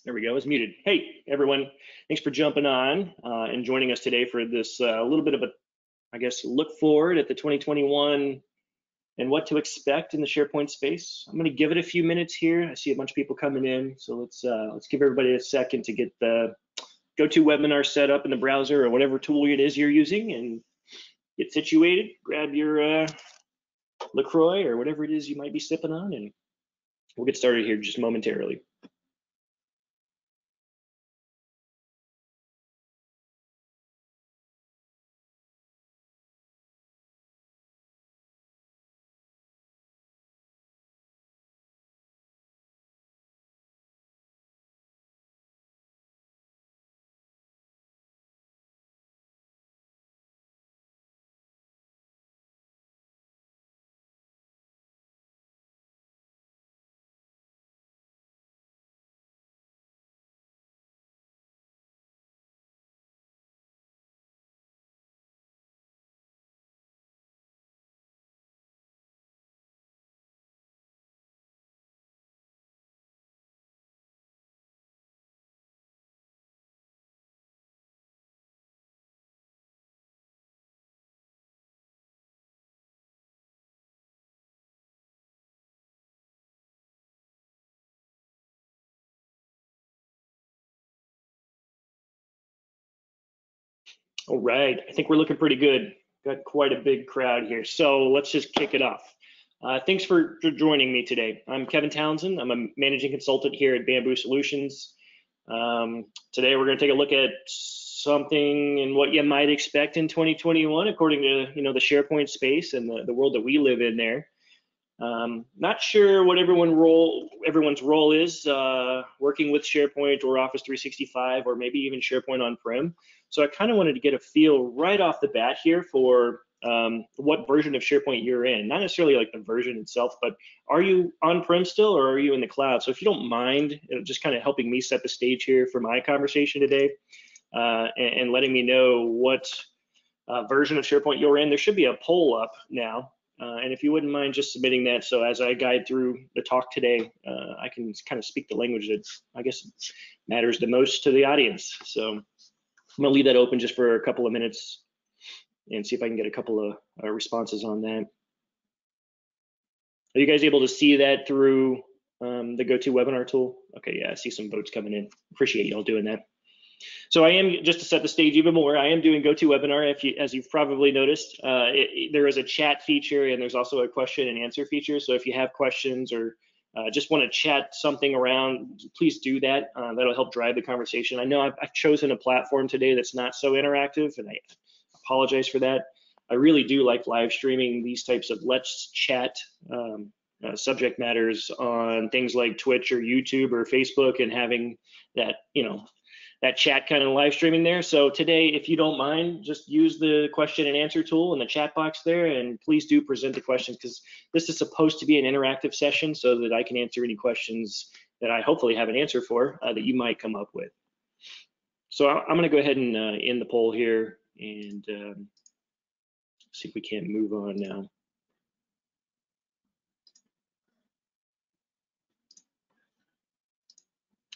There we go, it's muted. Hey, everyone. Thanks for jumping on and joining us today for this little bit of a, I guess, look forward at the 2021 and what to expect in the SharePoint space. I'm going to give it a few minutes here. I see a bunch of people coming in, so let's give everybody a second to get the GoToWebinar set up in the browser or whatever tool it is you're using and get situated. Grab your LaCroix or whatever it is you might be sipping on, and we'll get started here just momentarily. All right, I think we're looking pretty good. Got quite a big crowd here, so let's just kick it off. Thanks for joining me today. I'm Kevin Townsend. I'm a managing consultant here at Bamboo Solutions. Today we're going to take a look at something and what you might expect in 2021 according to the SharePoint space and the world that we live in there. Not sure what everyone's role is working with SharePoint or Office 365 or maybe even SharePoint on-prem. So I kind of wanted to get a feel right off the bat here for what version of SharePoint you're in. Not necessarily like the version itself, but are you on-prem still or are you in the cloud? So if you don't mind, just kind of helping me set the stage here for my conversation today and letting me know what version of SharePoint you're in. There should be a poll up now. And if you wouldn't mind just submitting that, so as I guide through the talk today, I can kind of speak the language that I guess matters the most to the audience. So I'm gonna leave that open just for a couple of minutes and see if I can get a couple of responses on that. Are you guys able to see that through the GoToWebinar tool? Okay, yeah, I see some votes coming in. Appreciate y'all doing that. So I am, just to set the stage even more, I am doing GoToWebinar. As you've probably noticed, there is a chat feature and there's also a question and answer feature. So if you have questions or just want to chat something around, please do that. That'll help drive the conversation. I know I've chosen a platform today that's not so interactive, and I apologize for that. I really do like live streaming these types of let's chat subject matters on things like Twitch or YouTube or Facebook, and having that, that chat kind of live streaming there. So today, if you don't mind, just use the question and answer tool in the chat box there, and please do present the questions, because this is supposed to be an interactive session so that I can answer any questions that I hopefully have an answer for that you might come up with. So I'm going to go ahead and end the poll here and see if we can't move on now.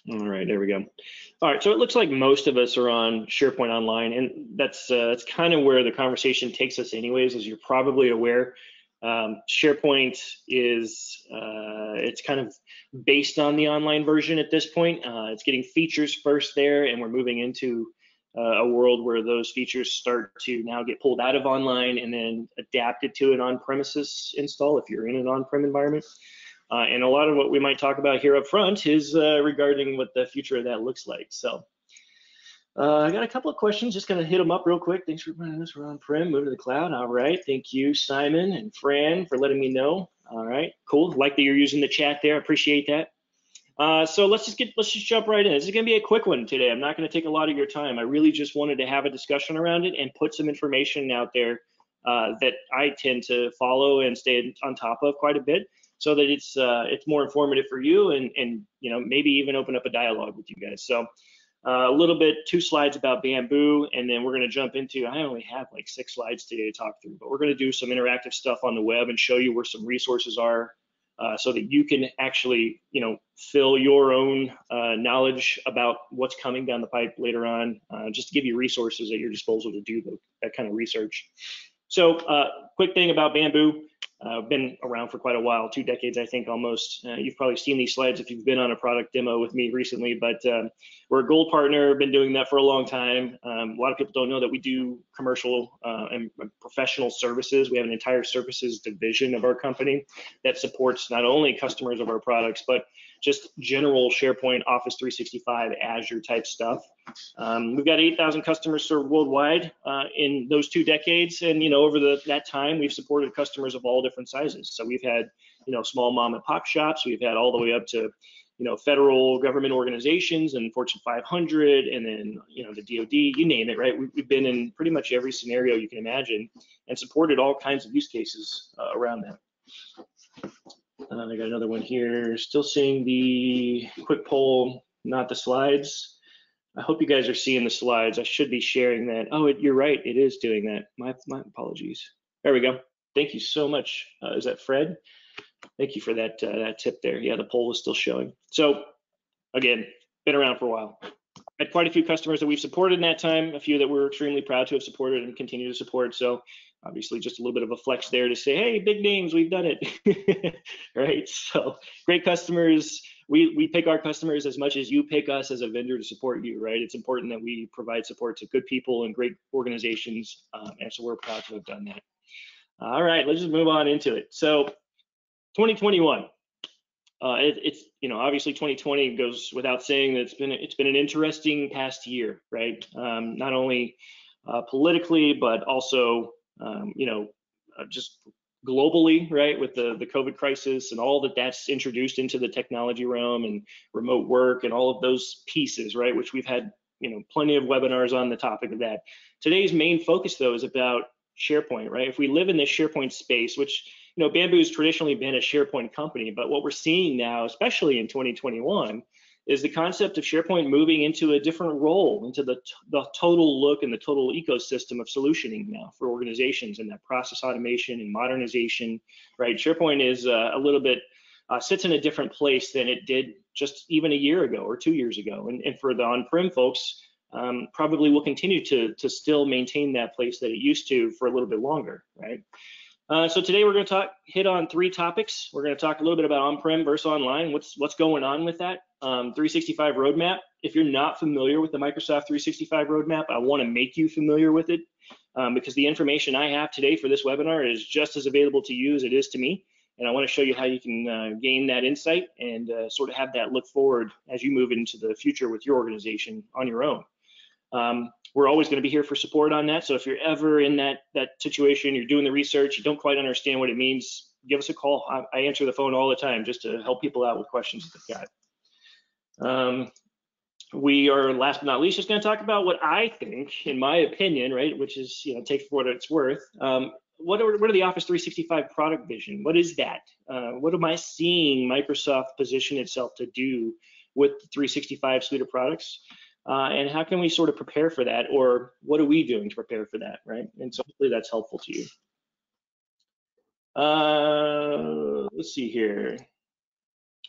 All right, there we go. All right, so it looks like most of us are on SharePoint Online, and that's kind of where the conversation takes us anyways, as you're probably aware. SharePoint is, it's kind of based on the online version at this point. It's getting features first there, and we're moving into a world where those features start to now get pulled out of online and then adapted to an on-premises install if you're in an on-prem environment. And a lot of what we might talk about here up front is regarding what the future of that looks like. So I got a couple of questions, just gonna hit them up real quick. Thanks for running this. We're on-prem, moving to the cloud. All right, thank you, Simon and Fran, for letting me know. All right, cool. Like that you're using the chat there. Appreciate that. So let's just jump right in. This is gonna be a quick one today. I'm not gonna take a lot of your time. I really just wanted to have a discussion around it and put some information out there that I tend to follow and stay on top of quite a bit, so that it's more informative for you, and maybe even open up a dialogue with you guys. So a little bit, 2 slides about Bamboo, and then we're going to jump into, I only have like 6 slides today to talk through, but we're going to do some interactive stuff on the web and show you where some resources are so that you can actually, fill your own knowledge about what's coming down the pipe later on, just to give you resources at your disposal to do that kind of research. So quick thing about Bamboo. Been around for quite a while, 2 decades, I think, almost. You've probably seen these slides if you've been on a product demo with me recently, but we're a gold partner, been doing that for a long time. A lot of people don't know that we do commercial and professional services. We have an entire services division of our company that supports not only customers of our products, but just general SharePoint, Office 365, Azure type stuff. We've got 8,000 customers served worldwide in those 2 decades, and over that time, we've supported customers of all different sizes. So we've had small mom and pop shops, we've had all the way up to federal government organizations and Fortune 500, and then the DoD, you name it, right? We've been in pretty much every scenario you can imagine and supported all kinds of use cases around that. I got another one here. Still seeing the quick poll, not the slides. I hope you guys are seeing the slides. I should be sharing that. Oh, you're right. It is doing that. My apologies. There we go. Thank you so much. Is that Fred? Thank you for that tip there. Yeah, the poll is still showing. So again, been around for a while. Had quite a few customers that we've supported in that time, a few that we're extremely proud to have supported and continue to support. So obviously just a little bit of a flex there to say, hey, big names, we've done it, right? So great customers. We pick our customers as much as you pick us as a vendor to support you, right? It's important that we provide support to good people and great organizations, and so we're proud to have done that. All right, let's just move on into it. So 2021. It's obviously 2020 goes without saying that it's been an interesting past year, right? Not only politically, but also just globally, right? With the COVID crisis and all that's introduced into the technology realm and remote work and all of those pieces, right? Which we've had plenty of webinars on the topic of that. Today's main focus though is about SharePoint, right? If we live in this SharePoint space, which Bamboo's traditionally been a SharePoint company, but what we're seeing now, especially in 2021, is the concept of SharePoint moving into a different role, into the total look and the total ecosystem of solutioning now for organizations and that process automation and modernization, right? SharePoint is a little bit, sits in a different place than it did just even a year ago or 2 years ago. And for the on-prem folks, probably will continue to still maintain that place that it used to for a little bit longer, right? So today we're going to hit on 3 topics. We're going to talk a little bit about on-prem versus online, what's going on with that. 365 roadmap. If you're not familiar with the Microsoft 365 roadmap, I want to make you familiar with it because the information I have today for this webinar is just as available to you as it is to me. And I want to show you how you can gain that insight and sort of have that look forward as you move into the future with your organization on your own. We're always going to be here for support on that. So if you're ever in that situation, you're doing the research, you don't quite understand what it means, give us a call. I answer the phone all the time just to help people out with questions that they've got. We are, last but not least, just going to talk about what I think, in my opinion, right, which is, take for what it's worth. What are the Office 365 product vision? What is that? What am I seeing Microsoft position itself to do with the 365 suite of products? And how can we sort of prepare for that, or what are we doing to prepare for that, right? And so hopefully that's helpful to you. Let's see here.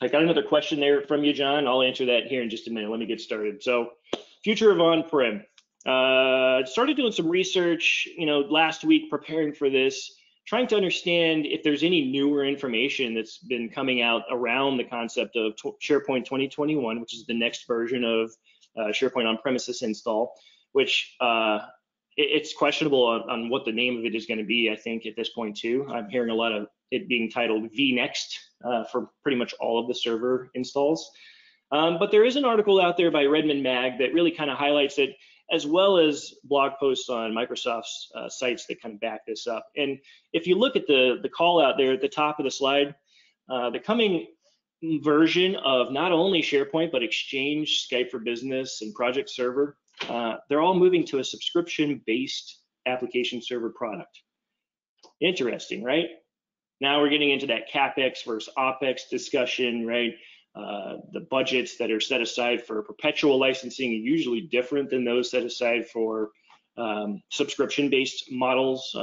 I got another question there from you, John. I'll answer that here in just a minute. Let me get started. So, future of on-prem. Started doing some research, last week preparing for this, trying to understand if there's any newer information that's been coming out around the concept of SharePoint 2021, which is the next version of SharePoint on-premises install, which it's questionable on what the name of it is going to be, I think, at this point too. I'm hearing a lot of it being titled vNext for pretty much all of the server installs. But there is an article out there by Redmond Mag that really kind of highlights it, as well as blog posts on Microsoft's sites that kind of back this up. And if you look at the call out there at the top of the slide, the coming version of not only SharePoint, but Exchange, Skype for Business, and Project Server, they're all moving to a subscription-based application server product. Interesting, right? Now we're getting into that CapEx versus OpEx discussion, right? The budgets that are set aside for perpetual licensing are usually different than those set aside for subscription-based models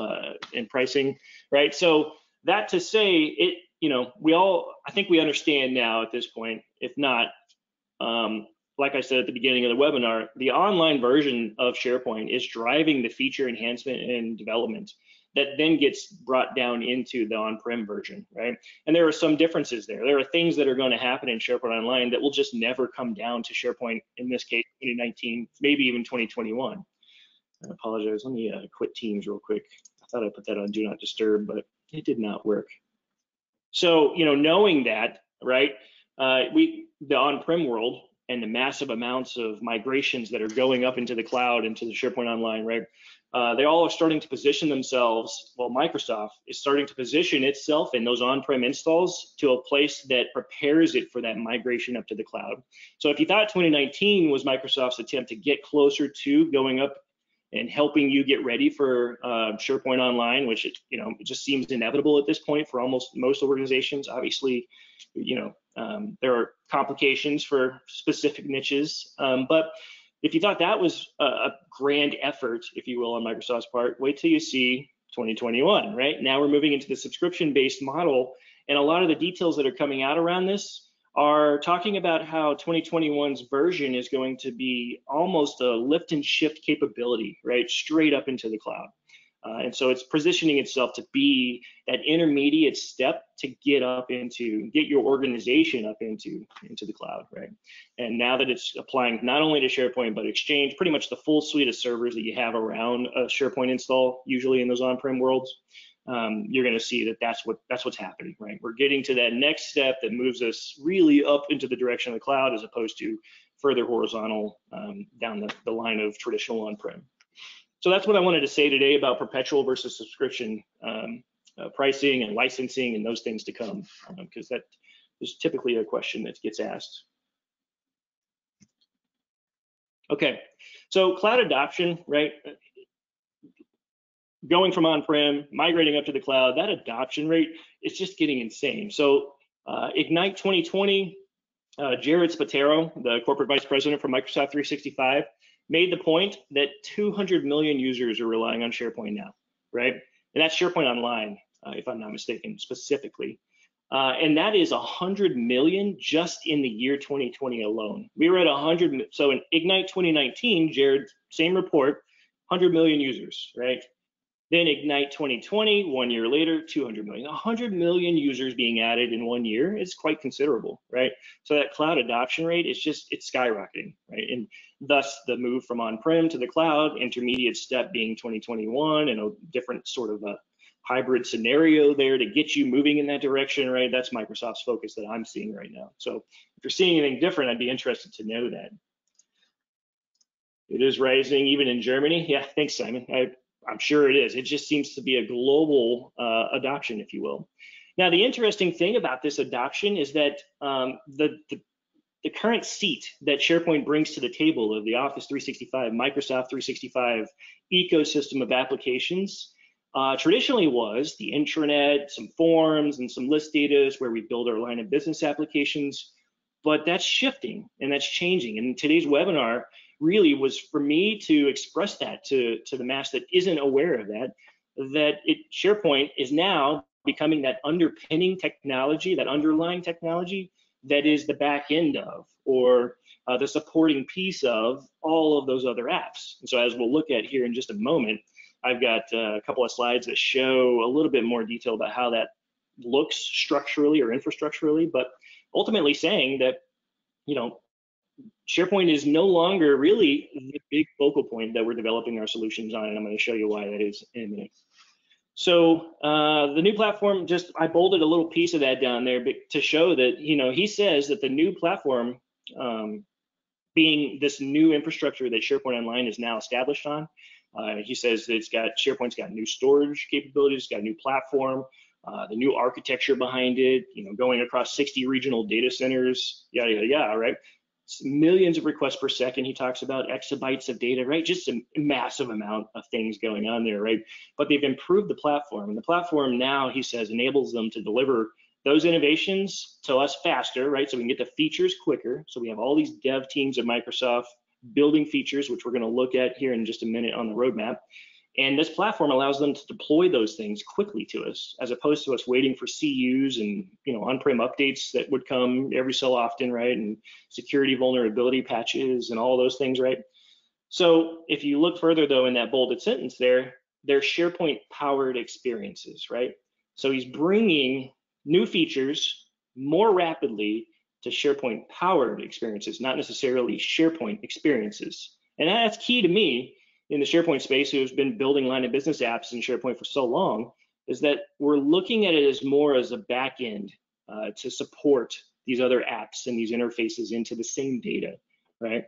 and pricing, right? So that to say, I think we understand now at this point, if not, like I said at the beginning of the webinar, the online version of SharePoint is driving the feature enhancement and development that then gets brought down into the on-prem version, right? And there are some differences there. There are things that are going to happen in SharePoint Online that will just never come down to SharePoint, in this case, 2019, maybe even 2021. I apologize. Let me quit Teams real quick. I thought I put that on Do Not Disturb, but it did not work. So, knowing that, right, the on-prem world and the massive amounts of migrations that are going up into the cloud, into the SharePoint Online, right, they all are starting to position themselves, well, Microsoft is starting to position itself in those on-prem installs to a place that prepares it for that migration up to the cloud. So if you thought 2019 was Microsoft's attempt to get closer to going up and helping you get ready for SharePoint Online, which it just seems inevitable at this point for almost most organizations. Obviously, there are complications for specific niches, but if you thought that was a grand effort, if you will, on Microsoft's part, wait till you see 2021, right? Now we're moving into the subscription-based model, and a lot of the details that are coming out around this are talking about how 2021's version is going to be almost a lift and shift capability, right? Straight up into the cloud. And so it's positioning itself to be that intermediate step to get your organization up into the cloud, right? And now that it's applying not only to SharePoint, but Exchange, pretty much the full suite of servers that you have around a SharePoint install, usually in those on-prem worlds, you're going to see that that's what's happening, right? We're getting to that next step that moves us really up into the direction of the cloud, as opposed to further horizontal down the line of traditional on-prem. So that's what I wanted to say today about perpetual versus subscription pricing and licensing and those things to come, because that is typically a question that gets asked. Okay, so cloud adoption, right? Going from on-prem, migrating up to the cloud, that adoption rate is just getting insane. So Ignite 2020, Jared Spataro, the corporate vice president for Microsoft 365, made the point that 200 million users are relying on SharePoint now, right? And that's SharePoint Online, if I'm not mistaken, specifically. And that is 100 million just in the year 2020 alone. We were at 100, so in Ignite 2019, Jared, same report, 100 million users, right? Then Ignite 2020, 1 year later, 200 million. 100 million users being added in 1 year is quite considerable, right? So that cloud adoption rate is it's skyrocketing, right? And thus the move from on-prem to the cloud, intermediate step being 2021, and a different sort of a hybrid scenario there to get you moving in that direction, right? That's Microsoft's focus that I'm seeing right now. So if you're seeing anything different, I'd be interested to know that. It is rising even in Germany. Yeah, thanks, Simon. I'm sure it is. It just seems to be a global adoption, if you will. Now, the interesting thing about this adoption is that the current seat that SharePoint brings to the table of the Office 365, Microsoft 365 ecosystem of applications traditionally was the intranet, some forms, and some list data where we build our line of business applications. But that's shifting and that's changing. And today's webinar really was for me to express that to the mass that isn't aware of that SharePoint is now becoming that underpinning technology, that underlying technology that is the back end of, or the supporting piece of all of those other apps. And so as we'll look at here in just a moment, I've got a couple of slides that show a little bit more detail about how that looks structurally or infrastructurally, but ultimately saying that, SharePoint is no longer really the big focal point that we're developing our solutions on, and I'm going to show you why that is in a minute. So the new platform, I bolded a little piece of that down there to show that, he says that the new platform, being this new infrastructure that SharePoint Online is now established on, he says that SharePoint's got new storage capabilities, got a new platform, the new architecture behind it, going across 60 regional data centers, yada, yada, yada, right? Millions of requests per second. He talks about exabytes of data, right? Just a massive amount of things going on there, right? But they've improved the platform, and the platform now, he says, enables them to deliver those innovations to us faster, right? So we can get the features quicker. So we have all these dev teams at Microsoft building features, which we're going to look at here in just a minute on the roadmap. And this platform allows them to deploy those things quickly to us, as opposed to us waiting for CUs and on-prem updates that would come every so often, right? And security vulnerability patches and all those things, right? So if you look further though in that bolded sentence there, they're SharePoint powered experiences, right? So he's bringing new features more rapidly to SharePoint powered experiences, not necessarily SharePoint experiences. And that's key to me in the SharePoint space, who's been building line of business apps in SharePoint for so long, is that we're looking at it as more as a back end to support these other apps and these interfaces into the same data, right?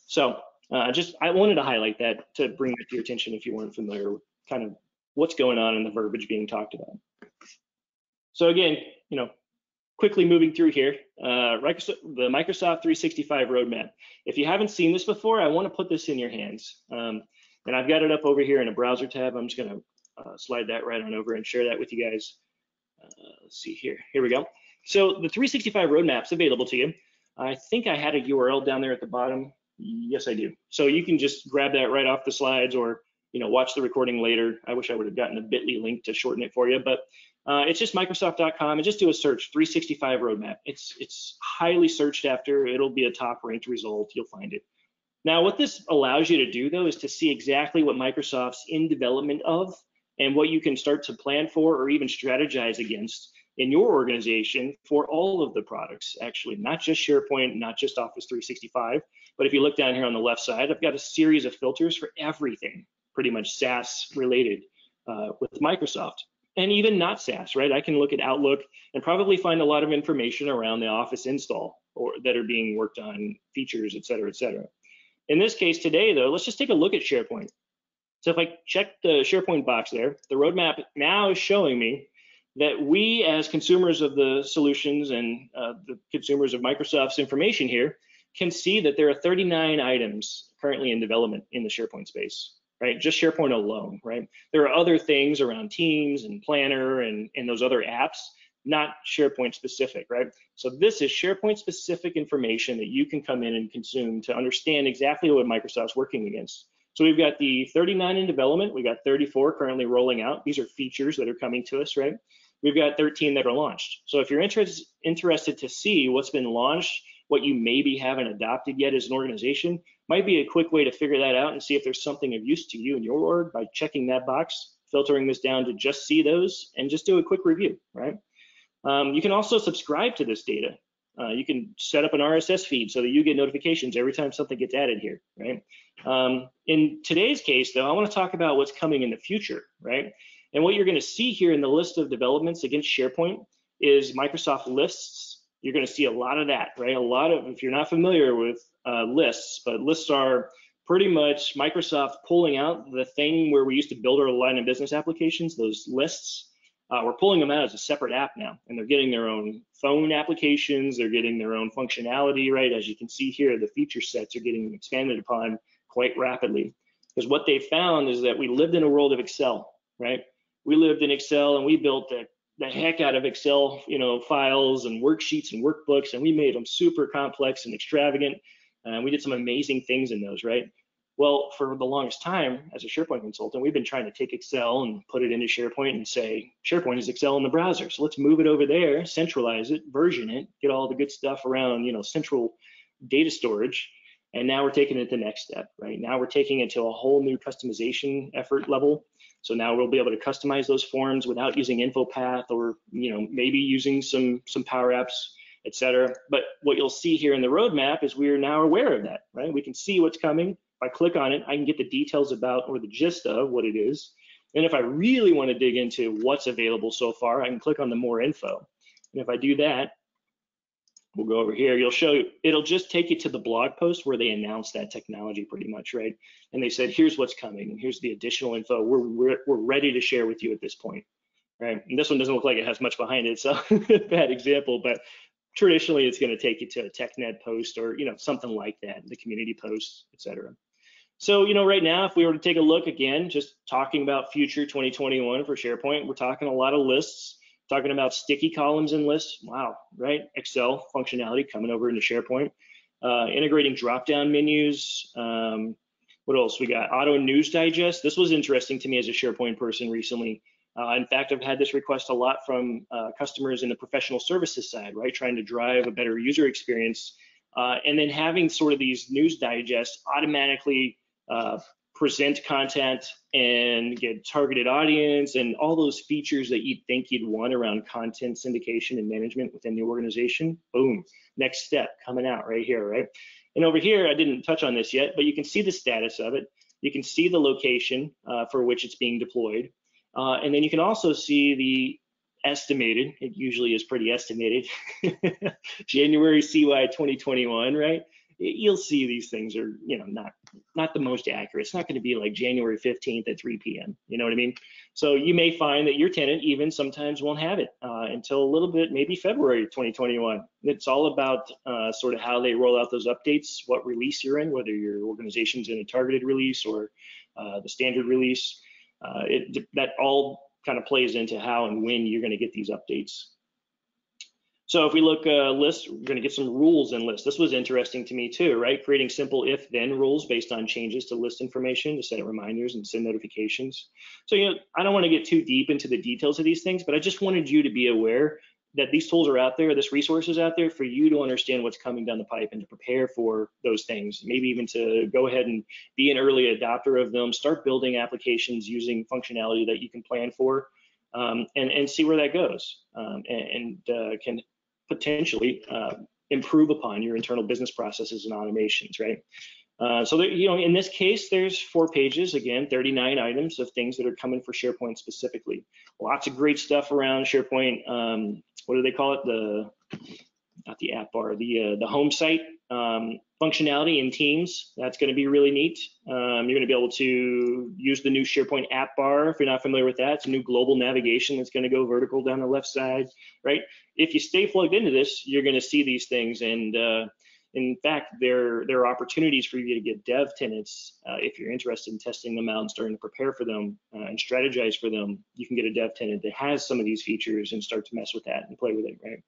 So I wanted to highlight that to bring that to your attention if you weren't familiar with kind of what's going on in the verbiage being talked about. So again, quickly moving through here, the Microsoft 365 roadmap. If you haven't seen this before, I want to put this in your hands. And I've got it up over here in a browser tab. I'm just going to slide that right on over and share that with you guys. Let's see here. Here we go. So the 365 roadmap's available to you. I think I had a URL down there at the bottom. Yes, I do. So you can just grab that right off the slides, or watch the recording later. I wish I would have gotten a bit.ly link to shorten it for you, but it's just Microsoft.com, and just do a search, 365 roadmap. It's highly searched after. It'll be a top ranked result. You'll find it. Now, what this allows you to do though is to see exactly what Microsoft's in development of and what you can start to plan for or even strategize against in your organization for all of the products, actually, not just SharePoint, not just Office 365, but if you look down here on the left side, I've got a series of filters for everything, pretty much SaaS related with Microsoft. And even not SaaS, right? I can look at Outlook and probably find a lot of information around the Office install or that are being worked on, features, et cetera, et cetera. In this case today, though, let's just take a look at SharePoint. So if I check the SharePoint box there, the roadmap now is showing me that we as consumers of the solutions and the consumers of Microsoft's information here can see that there are 39 items currently in development in the SharePoint space, right? Just SharePoint alone, right? There are other things around Teams and Planner and those other apps, not SharePoint specific, right? So this is SharePoint specific information that you can come in and consume to understand exactly what Microsoft's working against. So we've got the 39 in development, we got 34 currently rolling out. These are features that are coming to us, right? We've got 13 that are launched. So if you're interested to see what's been launched, what you maybe haven't adopted yet as an organization, might be a quick way to figure that out and see if there's something of use to you in your org by checking that box, filtering this down to just see those, and just do a quick review, right? You can also subscribe to this data. You can set up an RSS feed so that you get notifications every time something gets added here, right? In today's case, though, I want to talk about what's coming in the future, right? And what you're going to see here in the list of developments against SharePoint is Microsoft lists. You're going to see a lot of that, right? A lot of, if you're not familiar with lists, but lists are pretty much Microsoft pulling out the thing where we used to build our line of business applications, those lists. We're pulling them out as a separate app now, and they're getting their own phone applications. They're getting their own functionality, right? As you can see here, the feature sets are getting expanded upon quite rapidly. Because what they found is that we lived in a world of Excel, right? We lived in Excel and we built the heck out of Excel, files and worksheets and workbooks, and we made them super complex and extravagant. We did some amazing things in those, right? Well, for the longest time, as a SharePoint consultant, we've been trying to take Excel and put it into SharePoint and say, SharePoint is Excel in the browser. So let's move it over there, centralize it, version it, get all the good stuff around, central data storage. And now we're taking it to the next step, right? Now we're taking it to a whole new customization effort level. So now we'll be able to customize those forms without using InfoPath or, maybe using some Powerapps, et cetera. But what you'll see here in the roadmap is we are now aware of that, right? We can see what's coming. If I click on it, I can get the details about or the gist of what it is. And if I really want to dig into what's available so far, I can click on the more info. And if I do that, we'll go over here. It'll just take you to the blog post where they announced that technology pretty much, right? And they said, here's what's coming, and here's the additional info we're ready to share with you at this point, right? And this one doesn't look like it has much behind it, so bad example, but traditionally it's going to take you to a TechNet post or something like that, the community posts, et cetera. So right now, if we were to take a look again, just talking about future 2021 for SharePoint, we're talking a lot of lists. Talking about sticky columns and lists, wow, right? Excel functionality coming over into SharePoint, integrating drop-down menus, What else we got? Auto News Digest. This was interesting to me as a SharePoint person recently. In fact, I've had this request a lot from customers in the professional services side, right? Trying to drive a better user experience. And then having sort of these news digests automatically present content and get targeted audience and all those features that you'd think you'd want around content syndication and management within the organization. Boom, next step coming out right here, right? And over here, I didn't touch on this yet, but you can see the status of it. You can see the location for which it's being deployed. And then you can also see the estimated, it usually is pretty estimated, January CY 2021, right? You'll see these things are, not the most accurate. It's not going to be like January 15th at 3 p.m. You know what I mean? So you may find that your tenant even sometimes won't have it until a little bit, maybe February 2021. It's all about sort of how they roll out those updates, what release you're in, whether your organization's in a targeted release or the standard release. That all kind of plays into how and when you're going to get these updates. So if we look list, we're going to get some rules in list. This was interesting to me too, right? Creating simple if-then rules based on changes to list information to set reminders and send notifications. So, I don't want to get too deep into the details of these things, but I just wanted you to be aware that these tools are out there, this resource is out there for you to understand what's coming down the pipe and to prepare for those things, maybe even to go ahead and be an early adopter of them, start building applications using functionality that you can plan for, and see where that goes, and can potentially improve upon your internal business processes and automations, right? So there, in this case, there's 4 pages, again, 39 items of things that are coming for SharePoint specifically. Lots of great stuff around SharePoint. What do they call it? Not the app bar, the home site functionality in Teams. That's going to be really neat. You're going to be able to use the new SharePoint App Bar. If you're not familiar with that, it's a new global navigation that's going to go vertical down the left side, right? If you stay plugged into this, you're going to see these things. And in fact, there are opportunities for you to get dev tenants. If you're interested in testing them out and starting to prepare for them and strategize for them, you can get a dev tenant that has some of these features and start to mess with that and play with it, right?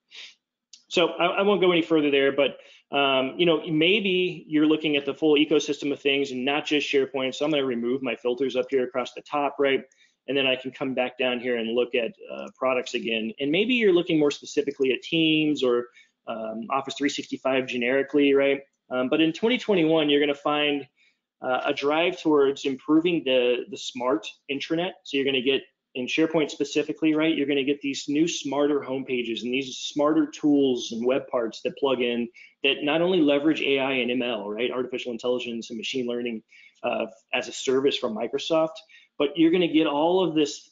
So I won't go any further there, but maybe you're looking at the full ecosystem of things and not just SharePoint. So I'm going to remove my filters up here across the top, right? And then I can come back down here and look at products again. And maybe you're looking more specifically at Teams or Office 365 generically, right? But in 2021, you're going to find a drive towards improving the smart intranet. So you're going to get, in SharePoint specifically, right, you're going to get these new smarter home pages and these smarter tools and web parts that plug in that not only leverage AI and ML, right, artificial intelligence and machine learning as a service from Microsoft, but you're going to get all of this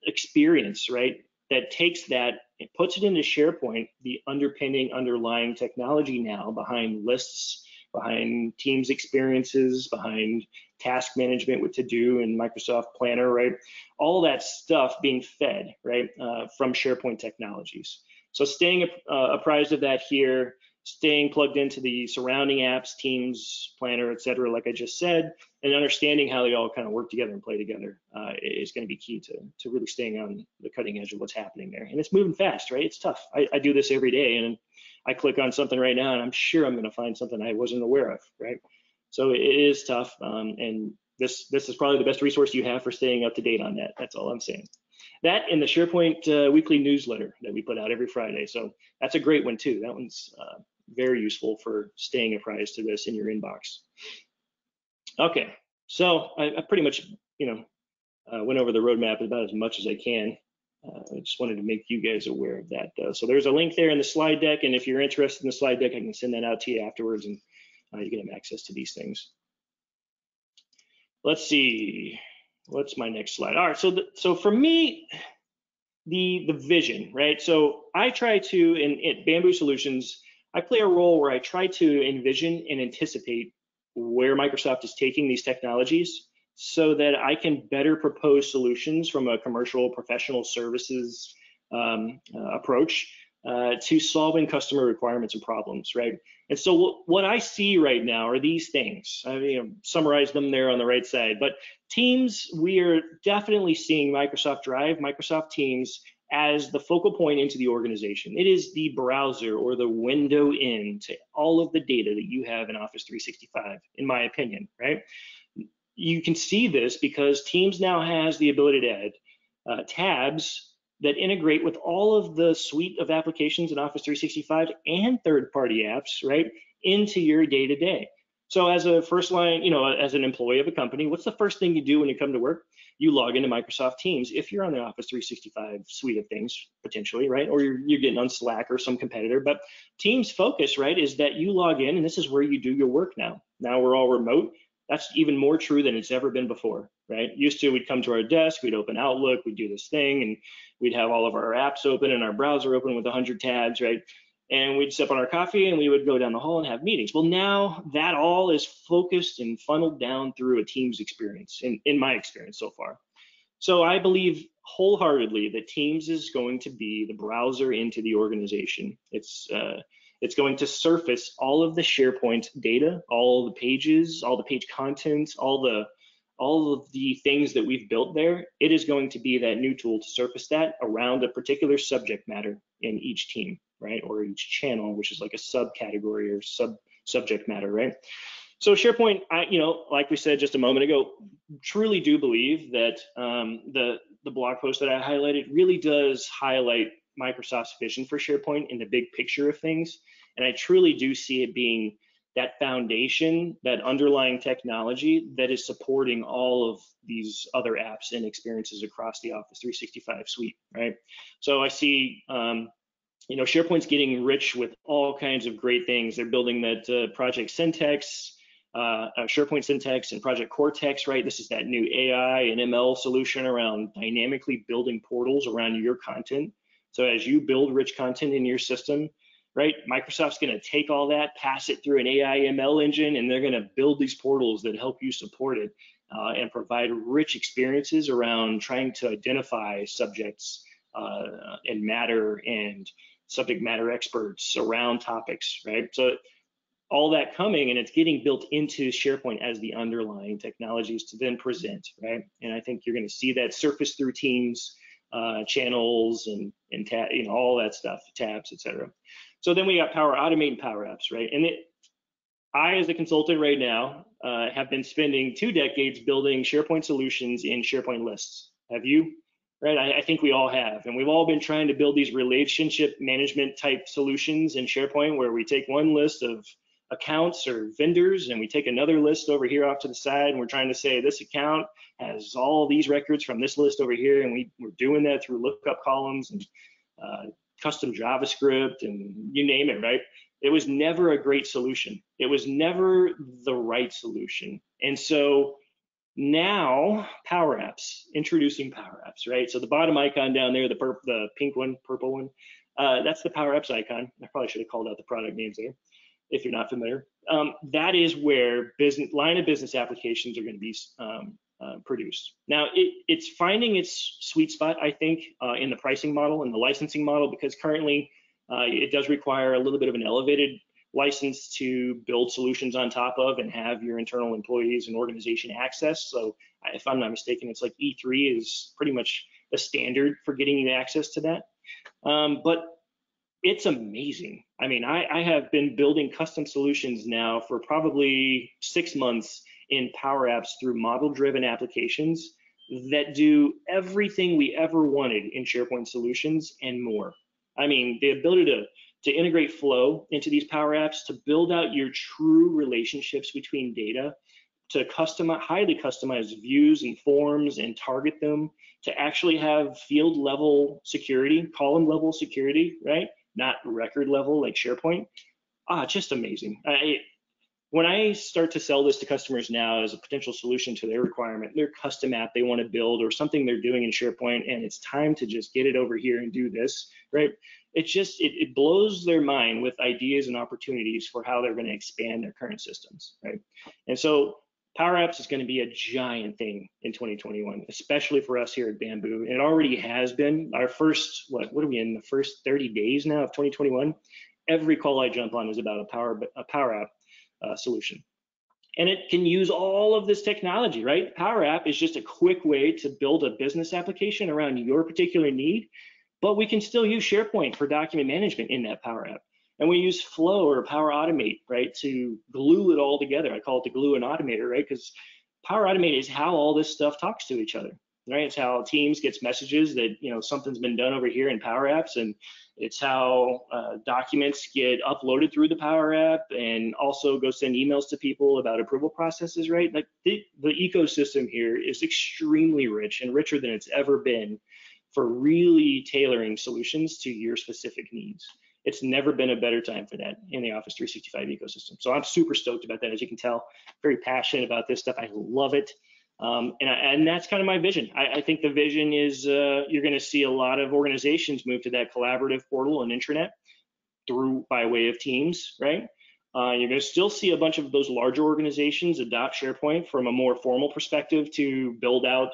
experience, right, that takes that and puts it into SharePoint, the underlying technology now behind lists, behind Teams experiences, behind task management with To-Do and Microsoft Planner, right? All that stuff being fed, right, from SharePoint technologies. So staying apprised of that here, staying plugged into the surrounding apps, Teams, Planner, et cetera, like I just said, and understanding how they all kind of work together and play together is going to be key to really staying on the cutting edge of what's happening there. And it's moving fast, right? It's tough. I do this every day, and I click on something right now, and I'm sure I'm going to find something I wasn't aware of, right? So it is tough, and this is probably the best resource you have for staying up to date on that. That's all I'm saying. That and the SharePoint weekly newsletter that we put out every Friday. So that's a great one too. That one's very useful for staying apprised to this in your inbox. Okay, so I pretty much, went over the roadmap about as much as I can. I just wanted to make you guys aware of that. So there's a link there in the slide deck, and if you're interested in the slide deck, I can send that out to you afterwards, and you can have access to these things. Let's see, what's my next slide? All right, so for me, the vision, right? So I try to, in Bamboo Solutions, I play a role where I try to envision and anticipate where Microsoft is taking these technologies so that I can better propose solutions from a commercial professional services approach to solving customer requirements and problems, right? And so what I see right now are these things. I summarize them there on the right side, but Teams, we are definitely seeing Microsoft Drive, Microsoft Teams as the focal point into the organization. It is the browser or the window in to all of the data that you have in Office 365, in my opinion, right? you can see this because Teams now has the ability to add tabs that integrate with all of the suite of applications in Office 365 and third-party apps, right, into your day-to-day. So as a first line, as an employee of a company, what's the first thing you do when you come to work? You log into Microsoft Teams if you're on the Office 365 suite of things, potentially, right? Or you're getting on Slack or some competitor. But Teams' focus, right, is that you log in and this is where you do your work now. Now we're all remote. That's even more true than it's ever been before, right? Used to, we'd come to our desk, we'd open Outlook, we'd do this thing, and we'd have all of our apps open and our browser open with 100 tabs, right? And we'd sip on our coffee and we would go down the hall and have meetings. Well, now that all is focused and funneled down through a Teams experience, in my experience so far. So I believe wholeheartedly that Teams is going to be the browser into the organization. It's going to surface all of the SharePoint data, all the pages, all the page content, all of the things that we've built there. It is going to be that new tool to surface that around a particular subject matter in each team, right? Or each channel, which is like a subcategory or subject matter, right? So SharePoint, like we said just a moment ago, truly do believe that the blog post that I highlighted really does highlight Microsoft's vision for SharePoint in the big picture of things. And I truly do see it being that foundation, that underlying technology that is supporting all of these other apps and experiences across the Office 365 suite, right? So I see, SharePoint's getting rich with all kinds of great things. They're building that Project Syntax, SharePoint Syntax and Project Cortex, right? This is that new AI and ML solution around dynamically building portals around your content. So as you build rich content in your system, right, Microsoft's going to take all that, pass it through an AI ML engine, and they're going to build these portals that help you support it and provide rich experiences around trying to identify subjects and matter and subject matter experts around topics, right? So all that coming, and it's getting built into SharePoint as the underlying technologies to then present, right? And I think you're going to see that surface through Teams, channels, and all that stuff, tabs, etc. So then we got Power Automate and Powerapps, right? And I, as a consultant right now, have been spending 2 decades building SharePoint solutions in SharePoint lists. Have you? Right? I think we all have. And we've all been trying to build these relationship management type solutions in SharePoint where we take one list of accounts or vendors and we take another list over here off to the side and we're trying to say this account has all these records from this list over here, and we're doing that through lookup columns and custom JavaScript and you name it, right? It was never a great solution. It was never the right solution. And so now Powerapps, introducing Powerapps, right? So the bottom icon down there, the pink one, purple one, that's the Powerapps icon. I probably should have called out the product names there if you're not familiar. That is where line of business applications are going to be produced. Now, it's finding its sweet spot, I think, in the pricing model and the licensing model, because currently it does require a little bit of an elevated license to build solutions on top of and have your internal employees and organization access. So if I'm not mistaken, it's like E3 is pretty much the standard for getting you access to that. But it's amazing. I mean, I have been building custom solutions now for probably 6 months in Powerapps through model-driven applications that do everything we ever wanted in SharePoint solutions and more. I mean, the ability to integrate flow into these Powerapps, to build out your true relationships between data, to highly customize views and forms and target them, to actually have field level security, column level security, right? Not record level like SharePoint. Just amazing. When I start to sell this to customers now as a potential solution to their requirement, their custom app they want to build or something they're doing in SharePoint, and it's time to just get it over here and do this, right? It blows their mind with ideas and opportunities for how they're going to expand their current systems, right? And so Powerapps is going to be a giant thing in 2021, especially for us here at Bamboo. It already has been. Our first, what are we in, the first 30 days now of 2021? Every call I jump on is about a Powerapp solution. And it can use all of this technology, right? Powerapp is just a quick way to build a business application around your particular need, but we can still use SharePoint for document management in that Powerapp. And we use Flow or Power Automate, right, to glue it all together. I call it the glue and automator, right? Because Power Automate is how all this stuff talks to each other, right? It's how Teams gets messages that, you know, something's been done over here in Powerapps, and it's how documents get uploaded through the Power App, and also go send emails to people about approval processes, right? Like the ecosystem here is extremely rich, and richer than it's ever been, for really tailoring solutions to your specific needs. It's never been a better time for that in the Office 365 ecosystem. So I'm super stoked about that. As you can tell, very passionate about this stuff. I love it. And that's kind of my vision. I think the vision is you're going to see a lot of organizations move to that collaborative portal and intranet through by way of Teams, right? You're going to still see a bunch of those larger organizations adopt SharePoint from a more formal perspective to build out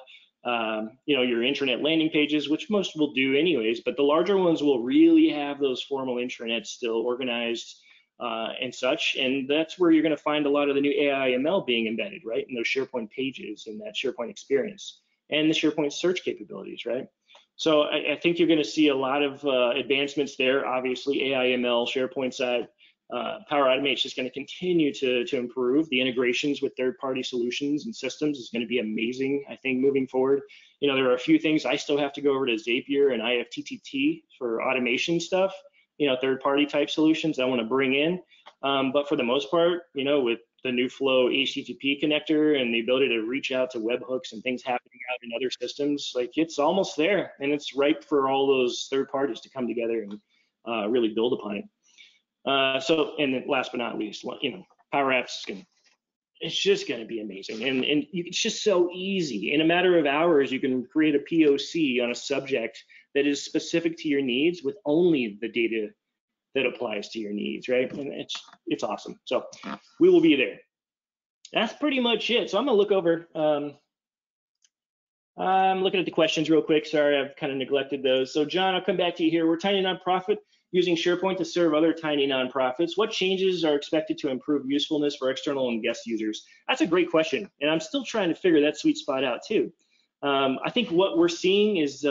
you know, your intranet landing pages, which most will do anyways, but the larger ones will really have those formal intranets still organized and such. And that's where you're going to find a lot of the new AI ML being embedded, right? In those SharePoint pages and that SharePoint experience and the SharePoint search capabilities, right? So I think you're going to see a lot of advancements there. Obviously, AI ML, SharePoint side. Power Automate is just going to continue to improve. The integrations with third-party solutions and systems is going to be amazing, I think, moving forward. You know, there are a few things I still have to go over to Zapier and IFTTT for automation stuff, you know, third-party type solutions I want to bring in. But for the most part, you know, with the new Flow HTTP connector and the ability to reach out to webhooks and things happening out in other systems, like it's almost there, and it's ripe for all those third parties to come together and really build upon it. So, and then last but not least, you know, Powerapps it's just going to be amazing, and it's just so easy. In a matter of hours, you can create a POC on a subject that is specific to your needs with only the data that applies to your needs, right? And it's awesome. So we will be there. That's pretty much it. So I'm gonna look over. I'm looking at the questions real quick. Sorry, I've kind of neglected those. So John, I'll come back to you here. We're a tiny nonprofit using SharePoint to serve other tiny nonprofits. What changes are expected to improve usefulness for external and guest users? That's a great question, and I'm still trying to figure that sweet spot out too. I think what we're seeing is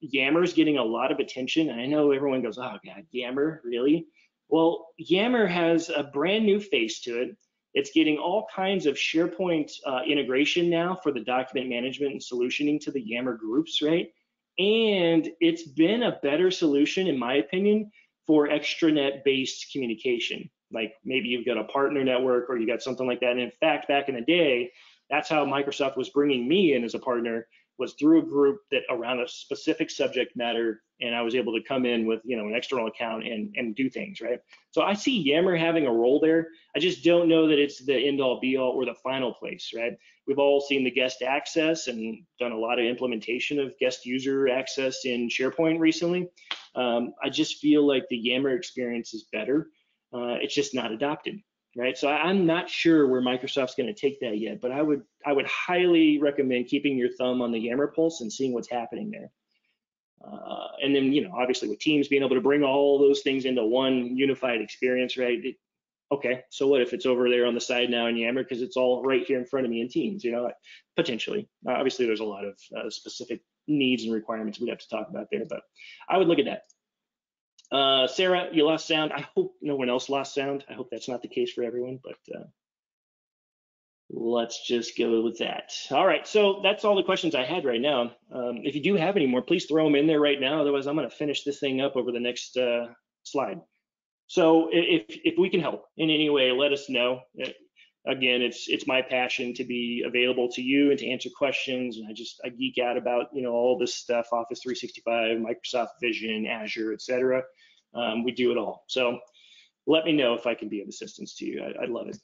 Yammer's getting a lot of attention. And I know everyone goes, oh God, Yammer, really? Well, Yammer has a brand new face to it. It's getting all kinds of SharePoint integration now for the document management and solutioning to the Yammer groups, right? And it's been a better solution, in my opinion, for extranet-based communication. Like maybe you've got a partner network or you got something like that. And in fact, back in the day, that's how Microsoft was bringing me in as a partner, was through a group that around a specific subject matter, and I was able to come in with, you know, an external account and do things, right? So I see Yammer having a role there. I just don't know that it's the end all be all or the final place, right? We've all seen the guest access and done a lot of implementation of guest user access in SharePoint recently. I just feel like the Yammer experience is better. It's just not adopted. Right, so I'm not sure where Microsoft's going to take that yet, but I would highly recommend keeping your thumb on the Yammer pulse and seeing what's happening there. And then, you know, obviously with Teams being able to bring all those things into one unified experience, right? Okay, so what if it's over there on the side now in Yammer because it's all right here in front of me in Teams? You know, potentially. Obviously, there's a lot of specific needs and requirements we'd have to talk about there, but I would look at that. Sarah, you lost sound. I hope no one else lost sound. I hope that's not the case for everyone, but let's just go with that. All right, so that's all the questions I had right now. If you do have any more, please throw them in there right now. Otherwise, I'm going to finish this thing up over the next slide. So if we can help in any way, let us know. Again, it's my passion to be available to you and to answer questions. And I geek out about, you know, all this stuff, Office 365, Microsoft Vision, Azure, etc. We do it all. So let me know if I can be of assistance to you. I'd love it.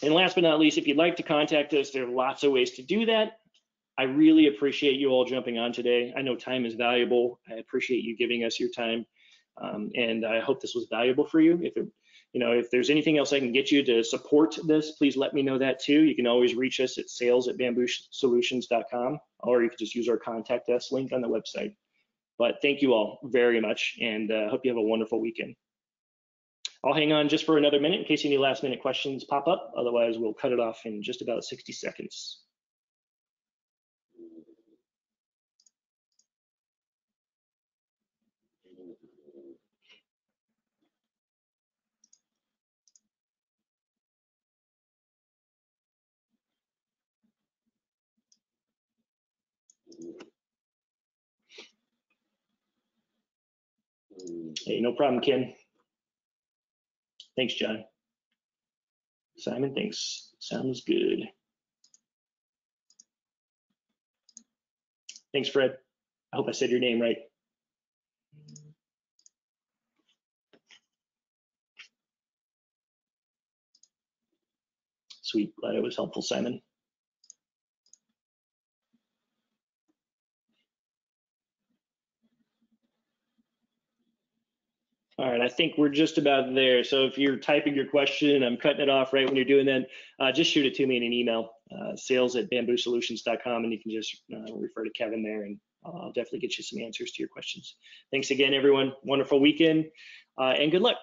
And last but not least, if you'd like to contact us, there are lots of ways to do that. I really appreciate you all jumping on today. I know time is valuable. I appreciate you giving us your time. And I hope this was valuable for you. If there's anything else I can get you to support this, please let me know that too. You can always reach us at sales@bamboosolutions.com, or you can just use our contact us link on the website. But thank you all very much, and hope you have a wonderful weekend. I'll hang on just for another minute in case any last minute questions pop up. Otherwise, we'll cut it off in just about 60 seconds. Hey, no problem, Kim. Thanks, John. Simon, thanks. Sounds good. Thanks, Fred. I hope I said your name right. Sweet, glad it was helpful, Simon. All right, I think we're just about there. So if you're typing your question, I'm cutting it off right when you're doing that, just shoot it to me in an email, sales@bamboosolutions.com, and you can just refer to Kevin there, and I'll definitely get you some answers to your questions. Thanks again, everyone. Wonderful weekend, and good luck.